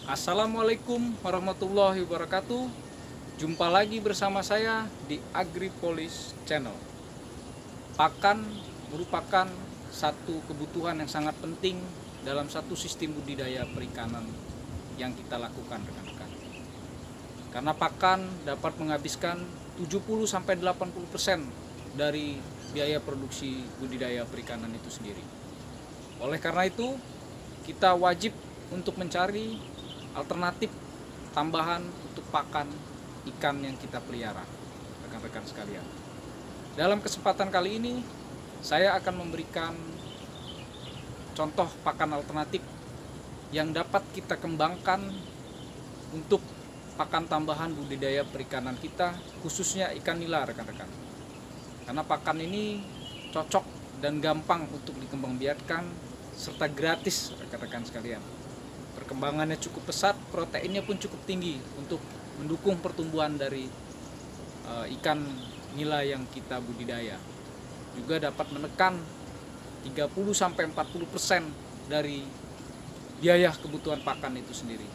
Assalamualaikum warahmatullahi wabarakatuh. Jumpa lagi bersama saya di Agripolis Channel. Pakan merupakan satu kebutuhan yang sangat penting dalam satu sistem budidaya perikanan yang kita lakukan, rekan-rekan. Karena pakan dapat menghabiskan 70-80% dari biaya produksi budidaya perikanan itu sendiri. Oleh karena itu, kita wajib untuk mencari alternatif tambahan untuk pakan ikan yang kita pelihara, rekan-rekan sekalian. Dalam kesempatan kali ini, saya akan memberikan contoh pakan alternatif yang dapat kita kembangkan untuk pakan tambahan budidaya perikanan kita, khususnya ikan nila, rekan-rekan. Karena pakan ini cocok dan gampang untuk dikembangbiakkan serta gratis, rekan-rekan sekalian. Perkembangannya cukup pesat, proteinnya pun cukup tinggi untuk mendukung pertumbuhan dari ikan nila yang kita budidaya. Juga dapat menekan 30-40% dari biaya kebutuhan pakan itu sendiri.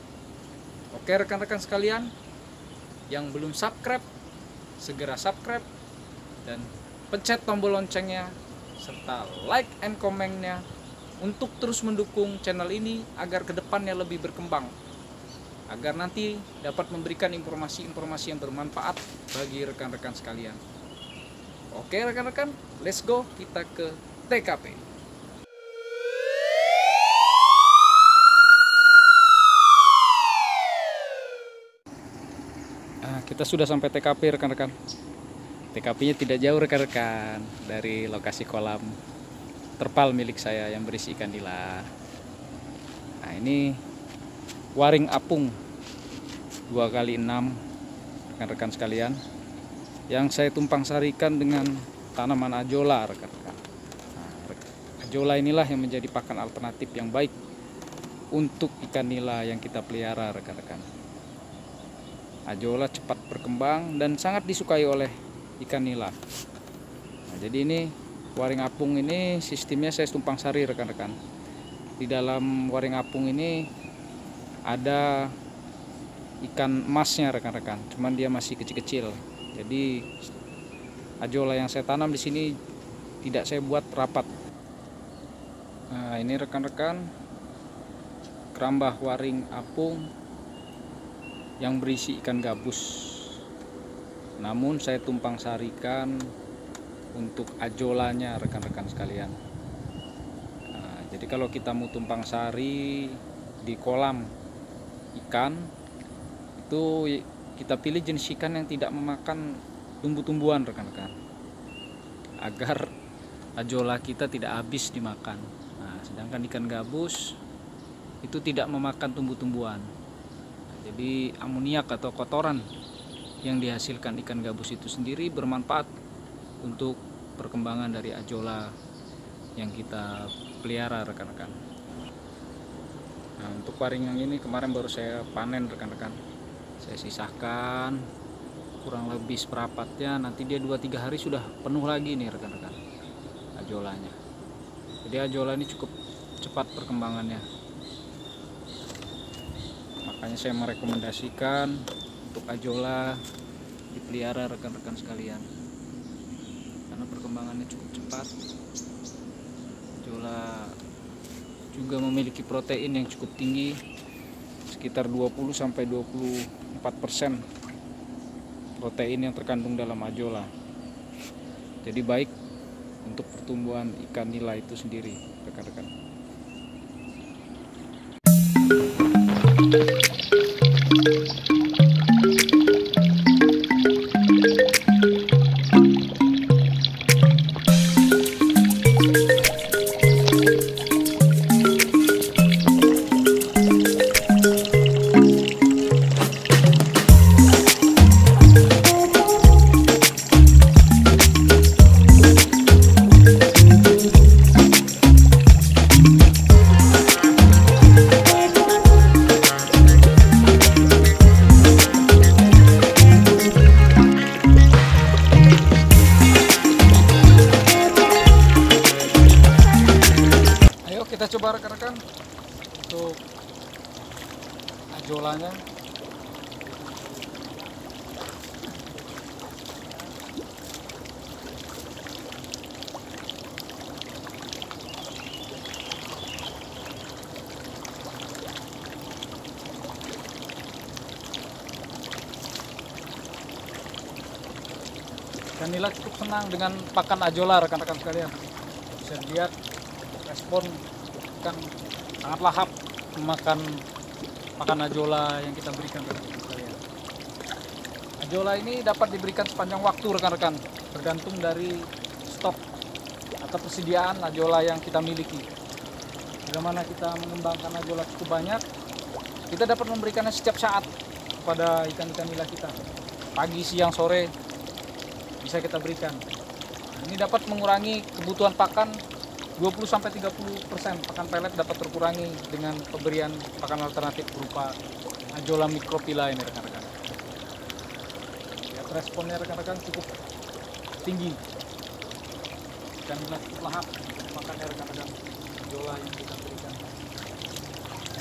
Oke rekan-rekan sekalian, yang belum subscribe, segera subscribe dan pencet tombol loncengnya serta like and comment-nya untuk terus mendukung channel ini agar kedepannya lebih berkembang, agar nanti dapat memberikan informasi-informasi yang bermanfaat bagi rekan-rekan sekalian. Oke rekan-rekan, let's go, kita ke TKP. Kita sudah sampai TKP rekan-rekan. TKP-nya tidak jauh rekan-rekan dari lokasi kolam terpal milik saya yang berisi ikan nila. Nah, ini waring apung 2x6 rekan-rekan sekalian yang saya tumpang sarikan dengan tanaman ajola, rekan-rekan. Nah, ajola inilah yang menjadi pakan alternatif yang baik untuk ikan nila yang kita pelihara, rekan-rekan. Ajola cepat berkembang dan sangat disukai oleh ikan nila. Nah, jadi ini waring apung ini sistemnya saya tumpang sari, rekan-rekan. Di dalam waring apung ini ada ikan emasnya, rekan-rekan. Cuman dia masih kecil-kecil. Jadi ajola yang saya tanam di sini tidak saya buat rapat. Nah, ini rekan-rekan kerambah waring apung yang berisi ikan gabus. Namun saya tumpang sarikan untuk ajolanya, rekan-rekan sekalian. Nah, jadi kalau kita mau tumpang sari di kolam ikan, itu kita pilih jenis ikan yang tidak memakan tumbuh-tumbuhan, rekan-rekan, agar ajola kita tidak habis dimakan. Nah, sedangkan ikan gabus itu tidak memakan tumbuh-tumbuhan. Nah, jadi amoniak atau kotoran yang dihasilkan ikan gabus itu sendiri bermanfaat untuk perkembangan dari ajola yang kita pelihara, rekan-rekan. Nah, untuk waring yang ini kemarin baru saya panen, rekan-rekan. Saya sisahkan kurang lebih seperempatnya, nanti dia 2-3 hari sudah penuh lagi nih, rekan-rekan, ajolanya. Jadi ajola ini cukup cepat perkembangannya. Makanya saya merekomendasikan untuk ajola dipelihara, rekan-rekan sekalian, karena perkembangannya cukup cepat. Ajola juga memiliki protein yang cukup tinggi, sekitar 20-24% protein yang terkandung dalam ajola. Jadi baik untuk pertumbuhan ikan nila itu sendiri, rekan-rekan. ajolanya. Ikan nila cukup senang dengan pakan ajola, rekan-rekan sekalian. Bisa dilihat respon ikan sangat lahap memakan pakan ajola yang kita berikan, rekan-rekan sekalian. Ajola ini dapat diberikan sepanjang waktu, rekan-rekan, bergantung dari stok atau persediaan ajola yang kita miliki. Bagaimana kita mengembangkan ajola cukup banyak, kita dapat memberikannya setiap saat kepada ikan-ikan nila kita. Pagi, siang, sore bisa kita berikan. Ini dapat mengurangi kebutuhan pakan 20-30%. Pakan pelet dapat terkurangi dengan pemberian pakan alternatif berupa ajola microphylla ini, rekan-rekan. Lihat responnya, rekan-rekan, cukup tinggi. Ikan nila cukup lahap makannya, rekan-rekan, ajola yang kita berikan.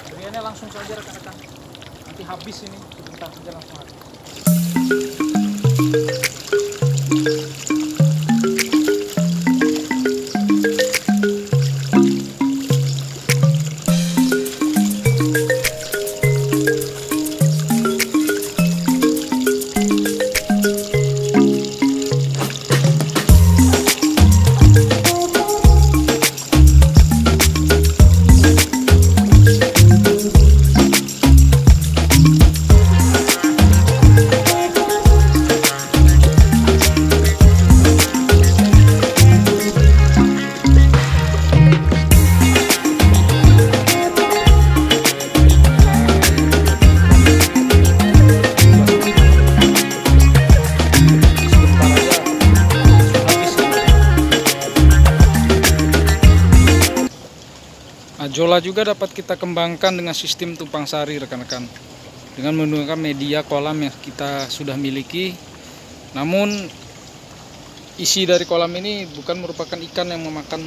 Beriannya langsung saja, rekan-rekan. Nanti habis ini, sebentar saja langsung habis. Ajola juga dapat kita kembangkan dengan sistem tumpang sari, rekan-rekan, dengan menggunakan media kolam yang kita sudah miliki. Namun isi dari kolam ini bukan merupakan ikan yang memakan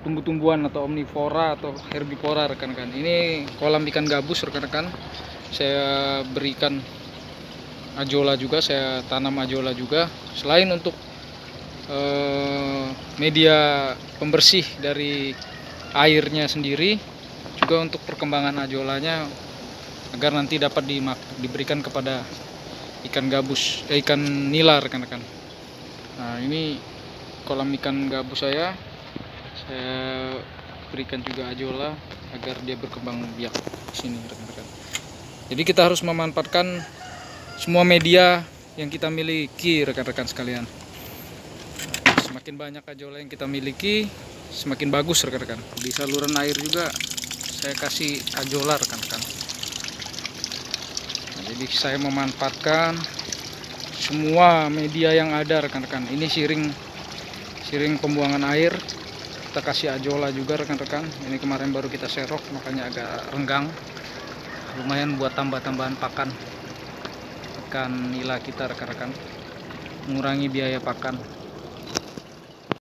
tumbuh-tumbuhan atau omnivora atau herbivora, rekan-rekan. Ini kolam ikan gabus, rekan-rekan. Saya berikan ajola juga, saya tanam ajola juga. Selain untuk media pembersih dari airnya sendiri, juga untuk perkembangan ajolanya agar nanti dapat diberikan kepada ikan gabus, ikan nila, rekan-rekan. Nah, ini kolam ikan gabus saya berikan juga ajola agar dia berkembang biak di sini, rekan-rekan. Jadi kita harus memanfaatkan semua media yang kita miliki, rekan-rekan sekalian. Semakin banyak ajola yang kita miliki, semakin bagus, rekan-rekan. Di saluran air juga saya kasih ajola, rekan-rekan. Nah, jadi saya memanfaatkan semua media yang ada, rekan-rekan. Ini siring pembuangan air, kita kasih ajola juga, rekan-rekan. Ini kemarin baru kita serok, makanya agak renggang. Lumayan buat tambah-tambahan pakan ikan nila kita, rekan-rekan, mengurangi biaya pakan.